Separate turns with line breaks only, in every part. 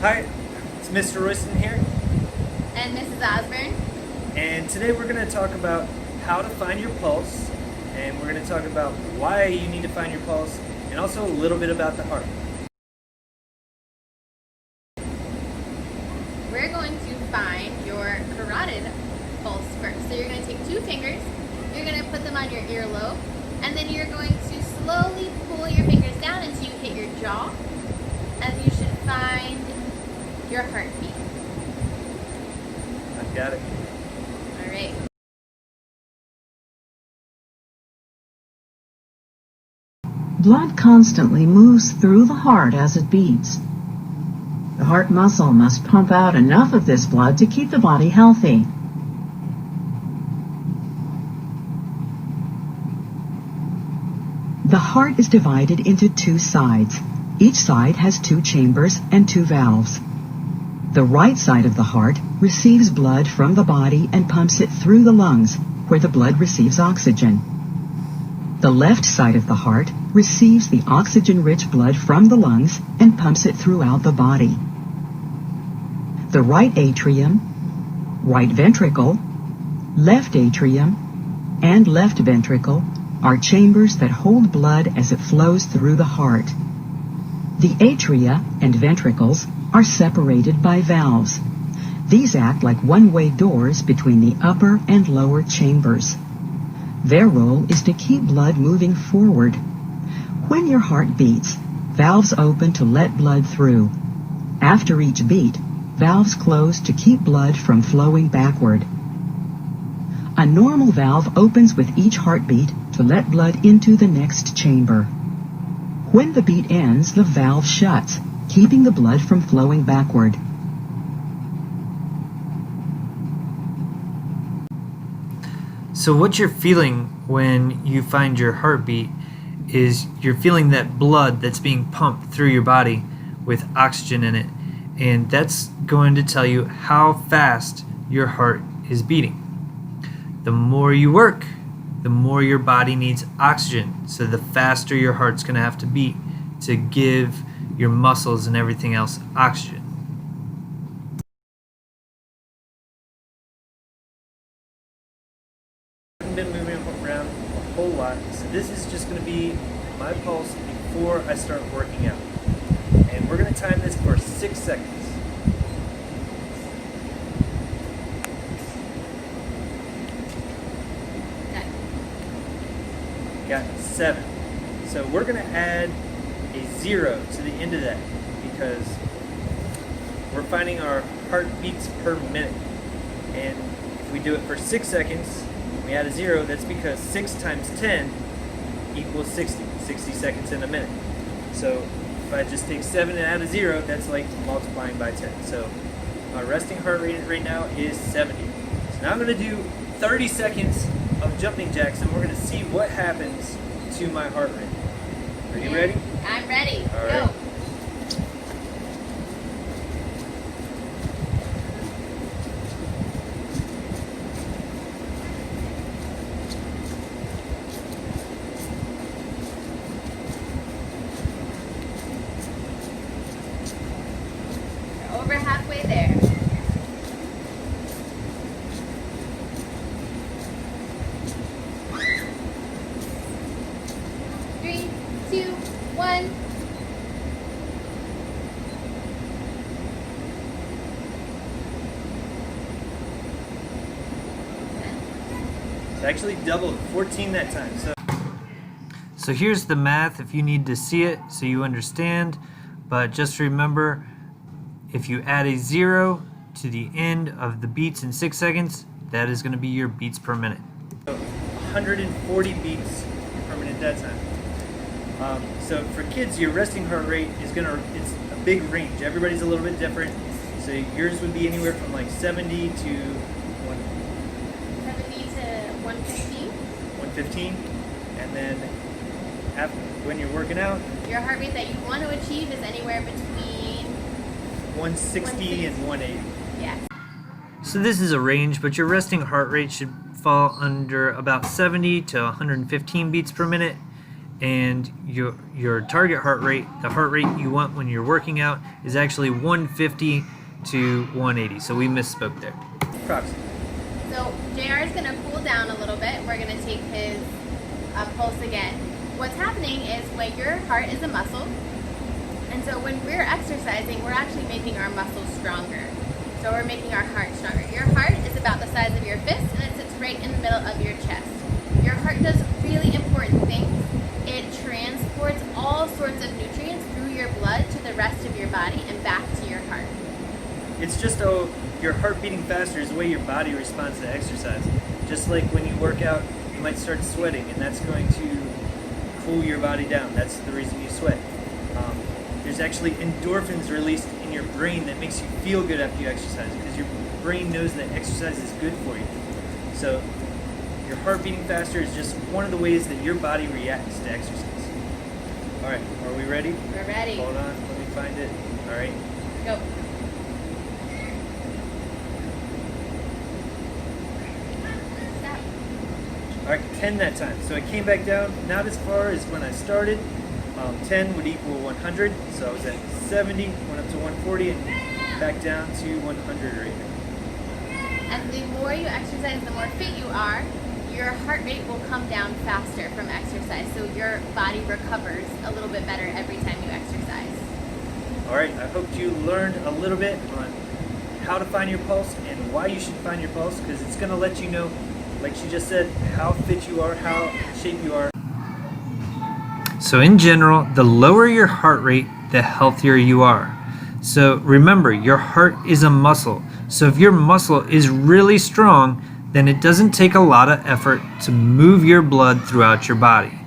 Hi, it's Mr. Royston here,
And Mrs. Osborne.
and today we're going to talk about how to find your pulse, and we're going to talk about why you need to find your pulse, and also a little bit about the heart.
We're going to find your carotid pulse first. So you're going to take 2 fingers, you're going to put them on your earlobe, and then you're going to slowly pull your fingers down until you hit your jaw, and you should find your heartbeat.
I've got it.
All right.
Blood constantly moves through the heart as it beats. The heart muscle must pump out enough of this blood to keep the body healthy. The heart is divided into 2 sides. Each side has 2 chambers and 2 valves. The right side of the heart receives blood from the body and pumps it through the lungs, where the blood receives oxygen. The left side of the heart receives the oxygen-rich blood from the lungs and pumps it throughout the body. The right atrium, right ventricle, left atrium, and left ventricle are chambers that hold blood as it flows through the heart. The atria and ventricles are separated by valves. These act like one-way doors between the upper and lower chambers. Their role is to keep blood moving forward. When your heart beats, valves open to let blood through. After each beat, valves close to keep blood from flowing backward. A normal valve opens with each heartbeat to let blood into the next chamber. When the beat ends, the valve shuts, keeping the blood from flowing backward.
So what you're feeling when you find your heartbeat is you're feeling that blood that's being pumped through your body with oxygen in it, and that's going to tell you how fast your heart is beating. The more you work, the more your body needs oxygen, so the faster your heart's going to have to beat to give your muscles and everything else oxygen. I haven't been moving around a whole lot, so this is just going to be my pulse before I start working out. And we're going to time this for 6 seconds. Got 7. So we're going to add a 0 to the end of that because we're finding our heartbeats per minute. And if we do it for 6 seconds, we add a 0, that's because 6 times 10 equals 60. 60 seconds in a minute. So if I just take 7 and add a 0, that's like multiplying by 10. So my resting heart rate right now is 70. So now I'm going to do 30 seconds of jumping jacks, and we're going to see what happens to my heart rate. Are you ready?
I'm ready.
All
Go.
right.
We're over halfway there. 3, 2, 1.
It's actually doubled, 14 that time. So here's the math if you need to see it so you understand, but just remember, if you add a 0 to the end of the beats in 6 seconds, that is going to be your beats per minute. So 140 beats per minute that time. So for kids, your resting heart rate is it's a big range. Everybody's a little bit different. So yours would be anywhere from like 70 to
70 to 115.
115, and then when you're working out,
Your heart rate that you want to achieve is anywhere between
160 and 180.
Yeah.
So this is a range, but your resting heart rate should fall under about 70 to 115 beats per minute. and your target heart rate, the heart rate you want when you're working out, is actually 150 to 180. So we misspoke there. Props.
So JR is going to cool down a little bit. We're going to take his pulse again. What's happening is when your heart is a muscle, and so when we're exercising, we're actually making our muscles stronger. So we're making our heart stronger. Your heart is about the size of your fist, and it sits right in the middle of your chest. Your heart does really important things. It transports all sorts of nutrients through your blood to the rest of your body and back to your heart.
It's just your heart beating faster is the way your body responds to exercise. Just like when you work out, you might start sweating, and that's going to cool your body down. That's the reason you sweat. There's actually endorphins released in your brain that makes you feel good after you exercise, because your brain knows that exercise is good for you. So your heart beating faster is just one of the ways that your body reacts to exercise. All right, are we ready?
We're ready.
Hold on, let me find it. All right.
Go. Stop.
All right, 10 that time. So I came back down, not as far as when I started. 10 would equal 100, so I was at 70, went up to 140, and back down to 100 right now.
And the more you exercise, the more fit you are, your heart rate will come down faster from exercise. So your body recovers a little bit better every time you exercise.
All right, I hope you learned a little bit on how to find your pulse and why you should find your pulse, because it's going to let you know, like she just said, how fit you are, how in shape you are. So in general, the lower your heart rate, the healthier you are. So remember, your heart is a muscle. So if your muscle is really strong, then it doesn't take a lot of effort to move your blood throughout your body.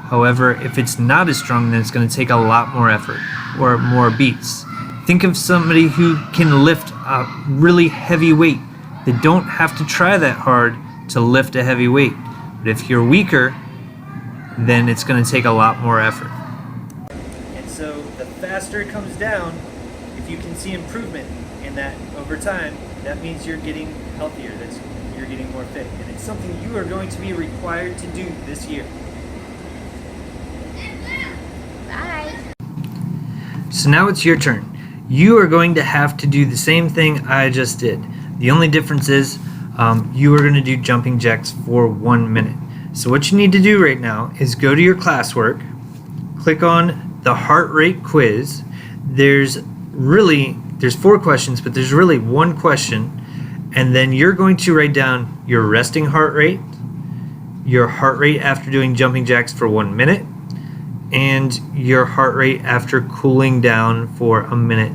However, if it's not as strong, then it's going to take a lot more effort or more beats. Think of somebody who can lift a really heavy weight. They don't have to try that hard to lift a heavy weight. But if you're weaker, then it's going to take a lot more effort. And so the faster it comes down, if you can see improvement in that over time, that means you're getting healthier, you're getting more fit. And it's something you are going to be required to do this year.
Bye.
So now it's your turn. You are going to have to do the same thing I just did. The only difference is you are going to do jumping jacks for 1 minute. So what you need to do right now is go to your classwork, click on the heart rate quiz. There's 4 questions, but there's really one question, and then you're going to write down your resting heart rate, your heart rate after doing jumping jacks for 1 minute, and your heart rate after cooling down for a minute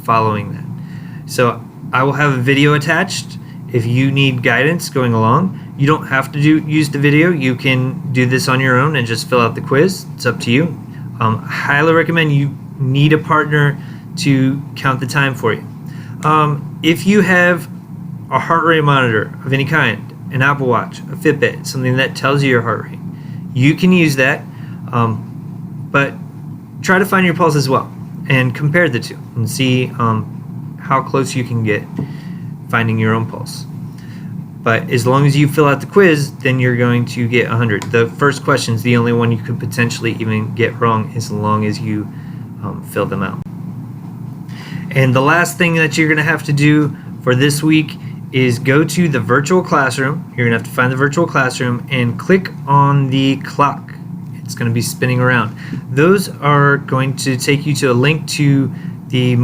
following that. So I will have a video attached if you need guidance going along. You don't have to use the video. You can do this on your own and just fill out the quiz. It's up to you. I highly recommend you need a partner to count the time for you. If you have a heart rate monitor of any kind, an Apple Watch, a Fitbit, something that tells you your heart rate, you can use that. But try to find your pulse as well and compare the two and see how close you can get finding your own pulse. But as long as you fill out the quiz, then you're going to get 100. The first question is the only one you could potentially even get wrong, as long as you fill them out. And the last thing that you're going to have to do for this week is go to the virtual classroom. You're going to have to find the virtual classroom and click on the clock. It's going to be spinning around. Those are going to take you to a link to the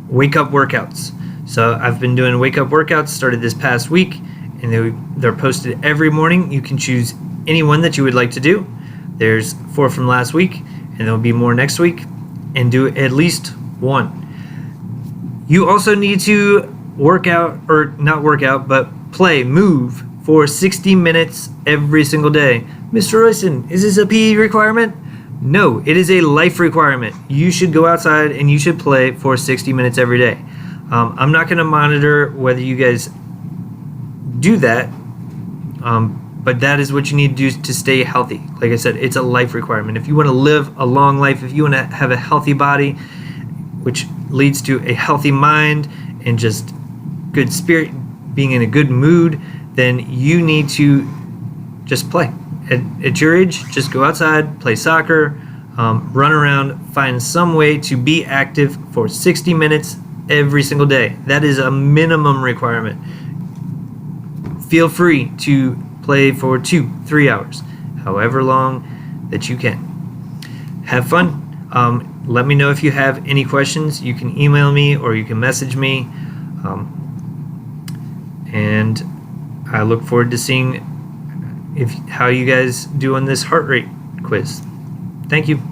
wake up workouts. So I've been doing wake up workouts, started this past week, and they're posted every morning. You can choose any one that you would like to do. There's 4 from last week, and there'll be more next week, and do at least one. You also need to work out, or not work out, but move for 60 minutes every single day. Mr. Royston, is this a PE requirement? No, it is a life requirement. You should go outside and you should play for 60 minutes every day. I'm not going to monitor whether you guys do that, but that is what you need to do to stay healthy. Like I said, it's a life requirement. If you want to live a long life, if you want to have a healthy body, which leads to a healthy mind and just good spirit, being in a good mood, then you need to just play at your age, just go outside, play soccer, run around, find some way to be active for 60 minutes every single day. That is a minimum requirement. Feel free to play for 2-3 hours, however long that you can. Have fun. Let me know if you have any questions. You can email me or you can message me. And I look forward to seeing how you guys do on this heart rate quiz. Thank you.